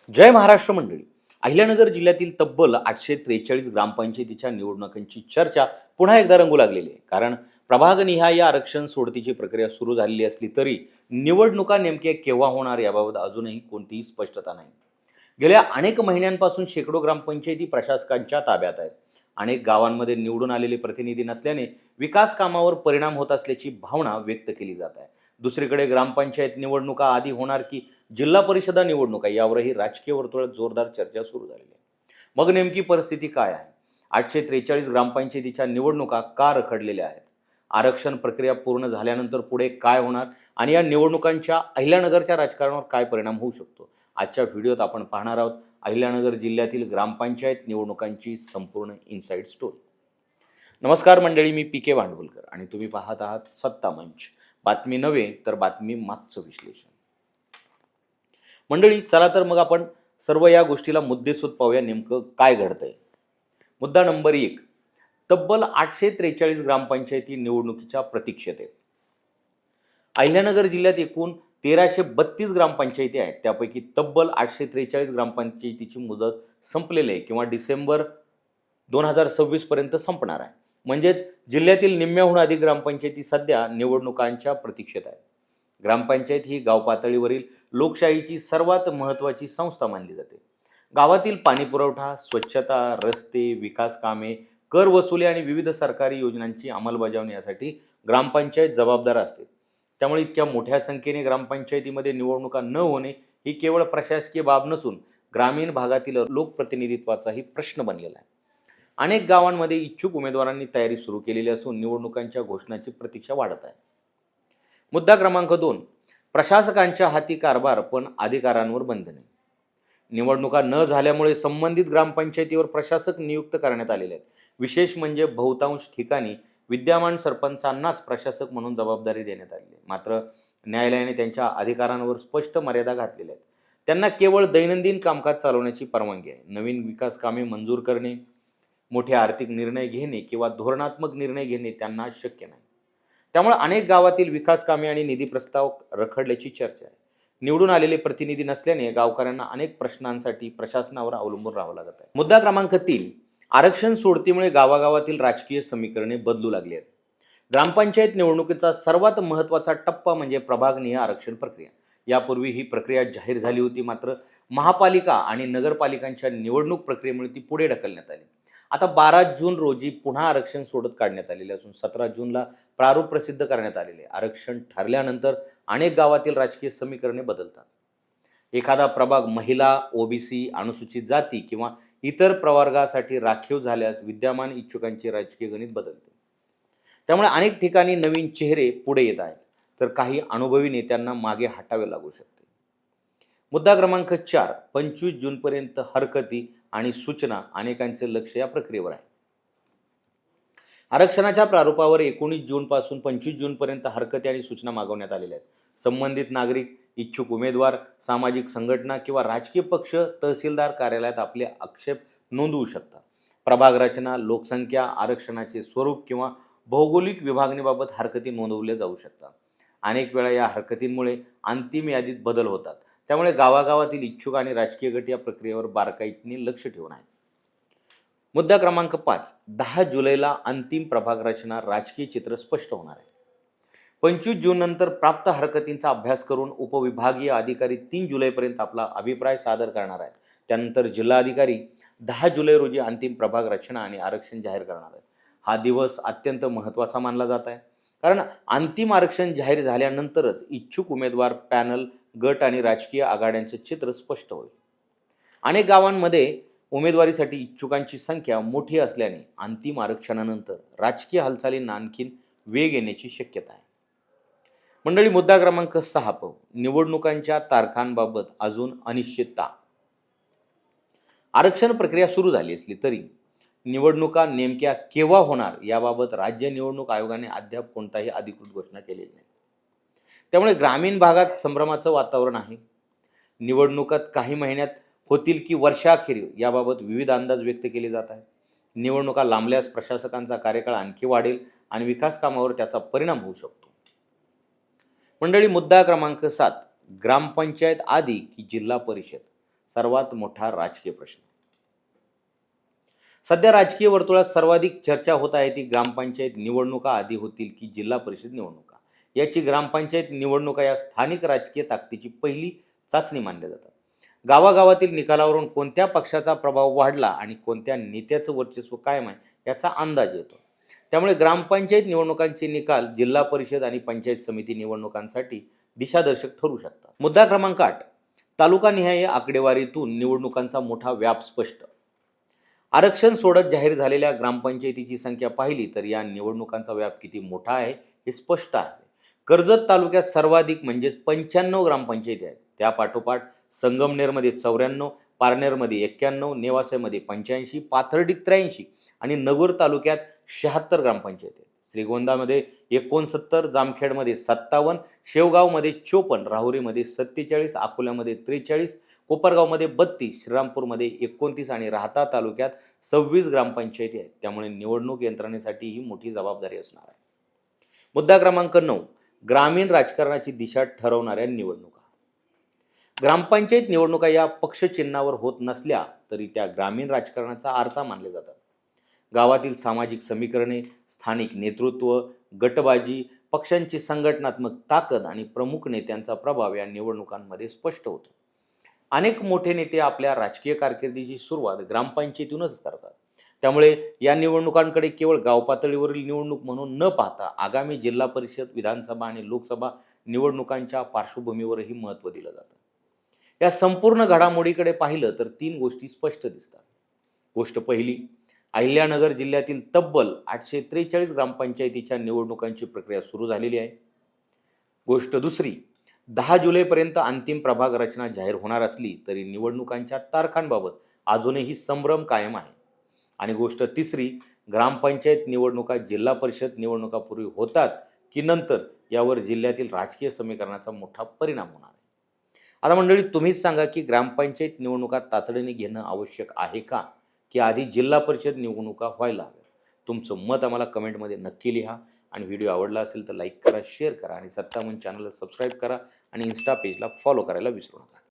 जय महाराष्ट्र मंडळी. अहिल्यानगर जिल्ह्यातील तब्बल 843 ग्रामपंचायतीच्या निवडणुकांची चर्चा पुन्हा एकदा रंगू लागलेली आहे. कारण प्रभागनिहाय आरक्षण सोडतीची प्रक्रिया सुरू झालेली असली तरी निवडणुका नेमक्या केव्हा होणार याबाबत अजूनही कोणतीही स्पष्टता नाही. गेल्या अनेक महिन्यांपासून शेकडो ग्रामपंचायती प्रशासकांच्या ताब्यात आहेत. अनेक गावांमध्ये निवडून आलेले प्रतिनिधी नसल्याने विकास कामावर परिणाम होत असल्याची भावना व्यक्त केली जात आहे. दुसरीकडे ग्रामपंचायत निवडणुका आधी होणार की जिल्हा परिषदा निवडणुका यावरही राजकीय वर्तुळात जोरदार चर्चा सुरू झालेली आहे. मग नेमकी परिस्थिती काय आहे? 843 ग्रामपंचायतीच्या निवडणुका का रखडलेल्या आहेत? आरक्षण प्रक्रिया पूर्ण झाल्यानंतर पुढे काय होणार आणि या निवडणुकांच्या अहिल्यानगरच्या राजकारणावर काय परिणाम होऊ शकतो? आजच्या व्हिडिओत आपण पाहणार आहोत अहिल्यानगर जिल्ह्यातील ग्रामपंचायत निवडणुकांची संपूर्ण इनसाइड स्टोरी. नमस्कार मंडळी, मी पी के भांडवलकर आणि तुम्ही पाहत आहात सत्ता मंच. बातमी नव्हे तर बातमी मागचं विश्लेषण. मंडळी, चला तर मग आपण सर्व या गोष्टीला मुद्देसूद पाहूया नेमकं काय घडतंय. मुद्दा नंबर 1, तब्बल 843 ग्रामपंचायती निवडणुकीच्या प्रतीक्षेत आहेत. अहिल्यानगर जिल्ह्यात एकूण 1332 ग्रामपंचायती आहेत. त्यापैकी तब्बल 843 ग्रामपंचायतीची मुदत संपलेली आहे किंवा डिसेंबर 2026 पर्यंत संपणार आहे. म्हणजेच जिल्ह्यातील निम्म्याहून अधिक ग्रामपंचायती सध्या निवडणुकांच्या प्रतीक्षेत आहेत. ग्रामपंचायत ही गाव पातळीवरील लोकशाहीची सर्वात महत्त्वाची संस्था मानली जाते. गावातील पाणीपुरवठा, स्वच्छता, रस्ते, विकास कामे, कर वसुली आणि विविध सरकारी योजनांची अंमलबजावणी यासाठी ग्रामपंचायत जबाबदार असते. त्यामुळे इतक्या मोठ्या संख्येने ग्रामपंचायतीमध्ये निवडणुका न होणे ही केवळ प्रशासकीय बाब नसून ग्रामीण भागातील लोकप्रतिनिधित्वाचाही प्रश्न बनलेला आहे. अनेक गावांमध्ये इच्छुक उमेदवारांनी तयारी सुरू केलेली असून निवडणुकांच्या घोषणाची प्रतीक्षा वाढत आहे. मुद्दा क्रमांक 2, प्रशासकांच्या हाती कारभार पण अधिकारांवर बंधने. निवडणुका न झाल्यामुळे संबंधित ग्रामपंचायतीवर प्रशासक नियुक्त करण्यात आलेले आहेत. विशेष म्हणजे बहुतांश ठिकाणी विद्यमान सरपंचांनाच प्रशासक म्हणून जबाबदारी देण्यात आली आहे. मात्र न्यायालयाने त्यांच्या अधिकारांवर स्पष्ट मर्यादा घातलेल्या आहेत. त्यांना केवळ दैनंदिन कामकाज चालवण्याची परवानगी आहे. नवीन विकास कामे मंजूर करणे, मोठे आर्थिक निर्णय घेणे किंवा धोरणात्मक निर्णय घेणे त्यांना शक्य नाही. त्यामुळे अनेक गावातील विकास कामे आणि निधी प्रस्ताव रखडल्याची चर्चा आहे. निवडून आलेले प्रतिनिधी नसल्याने गावकऱ्यांना अनेक प्रश्नांसाठी प्रशासनावर अवलंबून राहावं लागत आहे. मुद्दा क्रमांक 3, आरक्षण सोडतीमुळे गावागावातील राजकीय समीकरणे बदलू लागली आहेत. ग्रामपंचायत निवडणुकीचा सर्वात महत्त्वाचा टप्पा म्हणजे प्रभागनिहाय आरक्षण प्रक्रिया. यापूर्वी ही प्रक्रिया जाहीर झाली होती, मात्र महापालिका आणि नगरपालिकांच्या निवडणूक प्रक्रियेमुळे ती पुढे ढकलण्यात आली. आता 12 जून रोजी पुन्हा आरक्षण सोडत काढण्यात आलेले असून 17 जूनला प्रारूप प्रसिद्ध करण्यात आलेले. आरक्षण ठरल्यानंतर अनेक गावातील राजकीय समीकरणे बदलतात. एखादा प्रभाग महिला, ओबीसी, अनुसूचित जाती किंवा इतर प्रवर्गासाठी राखीव झाल्यास विद्यमान इच्छुकांचे राजकीय गणित बदलते. त्यामुळे अनेक ठिकाणी नवीन चेहरे पुढे येत आहेत, तर काही अनुभवी नेत्यांना मागे हटावे लागू शकते. मुद्दा क्रमांक 4, 25 जूनपर्यंत हरकती आणि सूचना. अनेकांचे लक्ष या प्रक्रियेवर आहे. आरक्षणाच्या प्रारूपावर 19 जूनपासून 25 जूनपर्यंत हरकती आणि सूचना मागवण्यात आलेल्या आहेत. संबंधित नागरिक, इच्छुक उमेदवार, सामाजिक संघटना किंवा राजकीय पक्ष तहसीलदार कार्यालयात आपले आक्षेप नोंदवू शकतात. प्रभाग रचना, लोकसंख्या, आरक्षणाचे स्वरूप किंवा भौगोलिक विभागणीबाबत हरकती नोंदवल्या जाऊ शकतात. अनेक वेळा या हरकतींमुळे अंतिम यादीत बदल होतात. त्यामुळे गावागावातील इच्छुक आणि राजकीय गट या प्रक्रियेवर बारकाईने लक्ष ठेवून आहेत. मुद्दा क्रमांक 5, 10 जुलैला अंतिम प्रभाग रचना राजकीय चित्र स्पष्ट होणार आहे. 25 जून नंतर प्राप्त हरकतींचा अभ्यास करून उपविभागीय अधिकारी 3 जुलैपर्यंत आपला अभिप्राय सादर करणार आहेत. त्यानंतर जिल्हाधिकारी 10 जुलै रोजी अंतिम प्रभाग रचना आणि आरक्षण जाहीर करणार आहेत. हा दिवस अत्यंत महत्त्वाचा मानला जात आहे, कारण अंतिम आरक्षण जाहीर झाल्यानंतरच इच्छुक उमेदवार, पॅनल, गट आणि राजकीय आघाड्यांचे चित्र स्पष्ट होईल. अनेक गावांमध्ये उमेदवारीसाठी इच्छुकांची संख्या मोठी असल्याने अंतिम आरक्षणानंतर राजकीय हालचालींना आणखीन वेग येण्याची शक्यता आहे. मंडळी, मुद्दा क्रमांक 6 पाहू. निवडणुकांच्या तारखांबाबत अजून अनिश्चितता. आरक्षण प्रक्रिया सुरू झाली असली तरी निवडणुका नेमक्या केव्हा होणार याबाबत राज्य निवडणूक आयोगाने अद्याप कोणताही अधिकृत घोषणा केलेली नाही. त्यामुळे ग्रामीण भागात संभ्रमाचं वातावरण आहे. निवडणुकात काही महिन्यात होतील की वर्षाअखेर याबाबत विविध अंदाज व्यक्त केले जात आहेत. निवडणुका लांबल्यास प्रशासकांचा कार्यकाळ आणखी वाढेल आणि विकास कामावर त्याचा परिणाम होऊ शकतो. मंडळी, मुद्दा क्रमांक 7, ग्रामपंचायत आधी की जिल्हा परिषद. सर्वात मोठा राजकीय प्रश्न. सध्या राजकीय वर्तुळात सर्वाधिक चर्चा होत आहे ती ग्रामपंचायत निवडणुका आधी होतील की जिल्हा परिषद निवडणुका. याची ग्रामपंचायत निवडणुका या स्थानिक राजकीय ताकदीची पहिली चाचणी मानल्या जातात. गावागावातील निकालावरून कोणत्या पक्षाचा प्रभाव वाढला आणि कोणत्या नेत्याचं वर्चस्व कायम आहे याचा अंदाज येतो. त्यामुळे ग्रामपंचायत निवडणुकांचे निकाल जिल्हा परिषद आणि पंचायत समिती निवडणुकांसाठी दिशादर्शक ठरू शकतात. मुद्दा क्रमांक 8. तालुकानिहाय आकडेवारीतून निवडणुकांचा मोठा व्याप स्पष्ट. आरक्षण सोडत जाहीर झालेल्या ग्रामपंचायतीची संख्या पाहिली तर या निवडणुकांचा व्याप किती मोठा आहे हे स्पष्ट आहे. कर्जत तालुक्यात सर्वाधिक म्हणजेच 95 ग्रामपंचायती आहेत. त्यापाठोपाठ संगमनेरमध्ये 94, पारनेरमध्ये 91, नेवासेमध्ये 85, पाथर्डीत 83 आणि नगर तालुक्यात 76 ग्रामपंचायती आहेत. श्रीगोंदामध्ये 69, जामखेडमध्ये 57, शेवगावमध्ये 54, राहुरीमध्ये 47, अकोल्यामध्ये 43, कोपरगावमध्ये 32, श्रीरामपूरमध्ये 29 आणि राहाता तालुक्यात 26 ग्रामपंचायती आहेत. त्यामुळे निवडणूक यंत्रणेसाठी ही मोठी जबाबदारी असणार आहे. मुद्दा क्रमांक 9. ग्रामीण राजकारणाची दिशा ठरवणाऱ्या निवडणुका. ग्रामपंचायत निवडणुका या पक्षचिन्हावर होत नसल्या तरी त्या ग्रामीण राजकारणाचा आरसा मानले जातात. गावातील सामाजिक समीकरणे, स्थानिक नेतृत्व, गटबाजी, पक्षांची संघटनात्मक ताकद आणि प्रमुख नेत्यांचा प्रभाव या निवडणुकांमध्ये स्पष्ट होतो. अनेक मोठे नेते आपल्या राजकीय कारकिर्दीची सुरुवात ग्रामपंचायतीतूनच करतात. त्यामुळे या निवडणुकांकडे केवळ गाव पातळीवरील निवडणूक म्हणून न पाहता आगामी जिल्हा परिषद, विधानसभा आणि लोकसभा निवडणुकांच्या पार्श्वभूमीवरही महत्त्व दिलं जातं. या संपूर्ण घडामोडीकडे पाहिलं तर 3 गोष्टी स्पष्ट दिसतात. गोष्ट पहिली, अहिल्यानगर जिल्ह्यातील तब्बल 843 ग्रामपंचायतीच्या निवडणुकांची प्रक्रिया सुरू झालेली आहे. गोष्ट दुसरी, 10 जुलैपर्यंत अंतिम प्रभाग रचना जाहीर होणार असली तरी निवडणुकांच्या तारखांबाबत अजूनही संभ्रम कायम आहे. आणि गोष्ट तिसरी, ग्रामपंचायत निवडणुका जिल्हा परिषद निवडणुकापूर्वी होतात की नंतर यावर जिल्ह्यातील राजकीय समीकरणाचा मोठा परिणाम होणार आहे. आता मंडळी, तुम्हीच सांगा की ग्रामपंचायत निवडणुका तातडीने घेणं आवश्यक आहे का, की आधी जिल्हा परिषद निवडणुका व्हायला हव्या? तुमचं मत आम्हाला कमेंटमध्ये नक्की लिहा आणि व्हिडिओ आवडला असेल तर लाईक करा, शेअर करा आणि सत्तामन चॅनलला सबस्क्राईब करा आणि इन्स्टा पेजला फॉलो करायला विसरू नका.